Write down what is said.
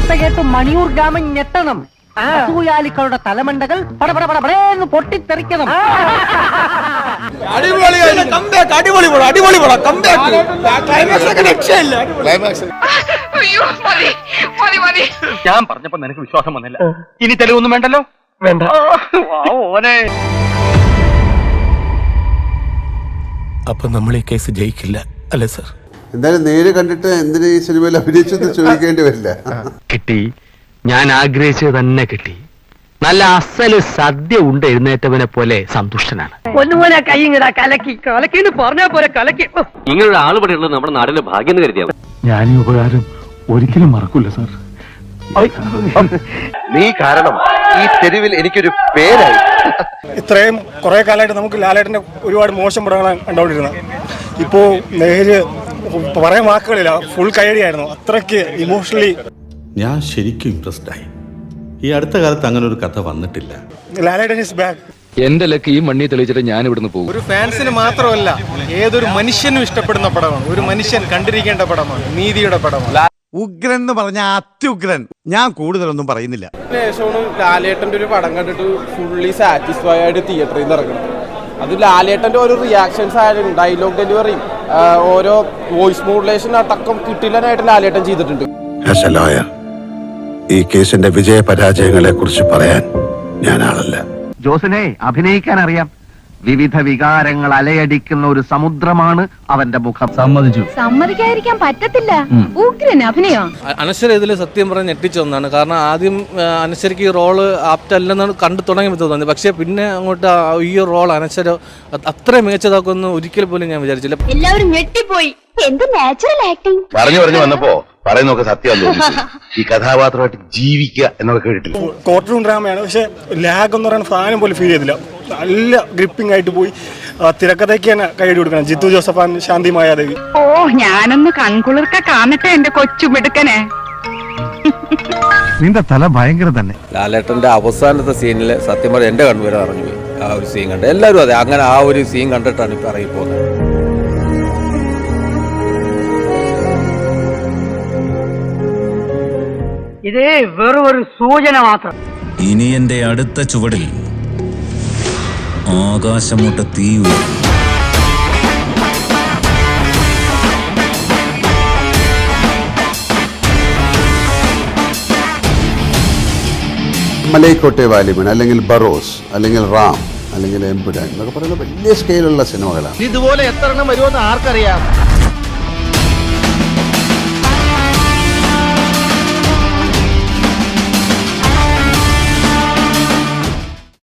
വാർത്ത കേട്ട് മണിയൂർ ഗ്രാമം ഞെട്ടണം. അസൂയാലിക്കളുടെ തലമണ്ടകൾ പടപടപടപടേന്ന് പൊട്ടിത്തെറിക്കണം. ഞാൻ പറഞ്ഞപ്പോ നിനക്ക് വിശ്വാസം വന്നില്ല. ഇനി തെളിവൊന്നും വേണ്ടല്ലോ. വേണ്ട. അപ്പൊ നമ്മൾ ഈ കേസ് ജയിക്കില്ല അല്ലേ സർ? എന്തായാലും നേര് കണ്ടിട്ട് എന്തിന് ഈ സിനിമയിൽ അഭിനയിച്ചെന്ന് ചോദിക്കേണ്ടി വരില്ല. കിട്ടി, ഞാൻ ആഗ്രഹിച്ചത് തന്നെ കിട്ടി. നല്ല അസല് സദ്യ ഉണ്ട് എഴുന്നേറ്റവനെ പോലെ സന്തുഷ്ടനാണ്. ഒന്നുപോലെ കൈങ്ങടാ കലക്കി കലക്കിന്ന് പറഞ്ഞാ പോലെ കലക്കി. ഇങ്ങനൊരു ആള് ഇവിടെ ഉള്ളത് നമ്മുടെ നാടിന്റെ ഭാഗ്യം എന്ന് കരുതിയാ. ഞാൻ ഈ ഉപകാരം ഒരിക്കലും മറക്കൂല സാർ. നീ കാരണം ഈ തെരുവിൽ എനിക്കൊരു പേരായി. ഇത്രയും കുറെ കാലമായിട്ട് നമുക്ക് ലാലേട്ടന്റെ ഒരുപാട് മോശം പടങ്ങളാണ് കണ്ടുകൊണ്ടിരുന്നത്. ഇപ്പോ നേര് പറയാൻ വാക്കുകളില്ല, ഫുൾ കൈയടിയായിരുന്നു. അത്രയ്ക്ക് ഇമോഷണലി ഞാൻ ശരിക്കും ഇംപ്രസ്ഡ് ആയി. ഈ അടുത്ത കാലത്ത് അങ്ങനെ ഒരു കഥ വന്നിട്ടില്ല. ലാലേട്ടൻ ഈസ് ബാക്ക്. എന്റെ ലക്ക് ഈ മണ്ണി തെളിയിച്ചിട്ട് ഞാൻ ഇവിടുന്ന് പോകും. ഒരു ഫാൻസിന് മാത്രമല്ല, ഏതൊരു മനുഷ്യനും ഇഷ്ടപ്പെടുന്ന പടമാണ്. ഒരു മനുഷ്യൻ കണ്ടിരിക്കേണ്ട പടമാണ്, നീതിയുടെ പടമാണ്. ഉഗ്രൻ എന്ന് പറഞ്ഞ അത്യുഗ്രൻ. ഞാൻ കൂടുതലൊന്നും പറയുന്നില്ല. ശേഷമാണ് ലാലേട്ടന്റെ ഒരു പടം കണ്ടിട്ട് ഫുള്ളി സാറ്റിസ്ഫൈ ആയിട്ട് തിയേറ്ററിൽ നിന്ന് ഇറങ്ങുന്നത്. അത് ലാലേട്ടന്റെ ഓരോ റിയാക്ഷൻസ് ആയാലും ഡയലോഗ് ഡെലിവറിയും ഓരോ വോയിസ് മോഡുലേഷൻ അടക്കം കിട്ടില്ലാനായിട്ട് ലാലേട്ടൻ ചെയ്തിട്ടുണ്ട്. ഈ കേസിന്റെ വിജയ പരാജയങ്ങളെ കുറിച്ച് പറയാൻ ഞാൻ ആളല്ല. ജോസിനെ അഭിനയിക്കാൻ അറിയാം. വിവിധ വികാരങ്ങൾ അലയടിക്കുന്ന ഒരു സമുദ്രമാണ് അവന്റെ മുഖം. സമ്മതിക്കാതിരിക്കാൻ പറ്റത്തില്ല. ഉഗ്രൻ അഭിനയം. അനശ്വര ഇതിൽ സത്യം പറഞ്ഞ് ഞെട്ടിച്ചു ഒന്നാണ്. കാരണം ആദ്യം അനശ്വരയ്ക്ക് ഈ റോള് ആപ്റ്റല്ലെന്നാണ് കണ്ടു തുടങ്ങിയപ്പോൾ തോന്നുന്നത്. പക്ഷെ പിന്നെ അങ്ങോട്ട് ഈ റോൾ അനശ്വര അത്ര മികച്ചതാക്കുമെന്ന് ഒരിക്കൽ പോലും ഞാൻ വിചാരിച്ചില്ല. എല്ലാവരും ഞെട്ടിപ്പോയി. എന്ത് നാച്ചുറൽ ആക്ടിങ്. പറഞ്ഞു വന്നപ്പോ പറയുന്നൊക്കെ സത്യം. ഈ കഥാപാത്രമായിട്ട് ജീവിക്കുക എന്നൊക്കെ കേട്ടിട്ടില്ല. കോർട്ട് റൂം ഡ്രാമയാണ്, പക്ഷെ ലാഗ് എന്ന് പറയുന്ന സാധനം പോലെ ഫീൽ ചെയ്തില്ല. നല്ല ഗ്രിപ്പിംഗ് ആയിട്ട് പോയി. തിരക്കഥയ്ക്ക് തന്നെ കൈയടി കൊടുക്കണം. ജിത്തു ജോസഫാൻ, ശാന്തി മായാദേവി. ഓ, ഞാനൊന്ന് കൺകുളിർക്ക കാണട്ടെ എന്റെ കൊച്ചു മിടുക്കനെ. നിന്റെ തല ഭയങ്കര തന്നെ. ലാലേട്ടന്റെ അവസാനത്തെ സീനിൽ സത്യം പറഞ്ഞ എന്റെ കണ്ണുവരെ അറിഞ്ഞു പോയി. ആ ഒരു സീൻ കണ്ട് എല്ലാവരും അതെ അങ്ങനെ ആ ഒരു സീൻ കണ്ടിട്ടാണ് ഇപ്പൊ ഇറങ്ങിപ്പോകുന്നത്. ഇത് വെറും ഒരു സൂചന മാത്രം. ഇനി എന്റെ അടുത്ത ചുവടിൽ ആകാശമുട്ട തീ. മലൈക്കോട്ടെ വാലിബൻ, അല്ലെങ്കിൽ ബറോസ്, അല്ലെങ്കിൽ റാം, അല്ലെങ്കിൽ എംപുരാൻ എന്നൊക്കെ പറയുന്ന വലിയ സ്കെയിലുള്ള സിനിമകളാണ്. ഇതുപോലെ എത്ര എണ്ണം വരുമെന്ന് ആർക്കറിയാം.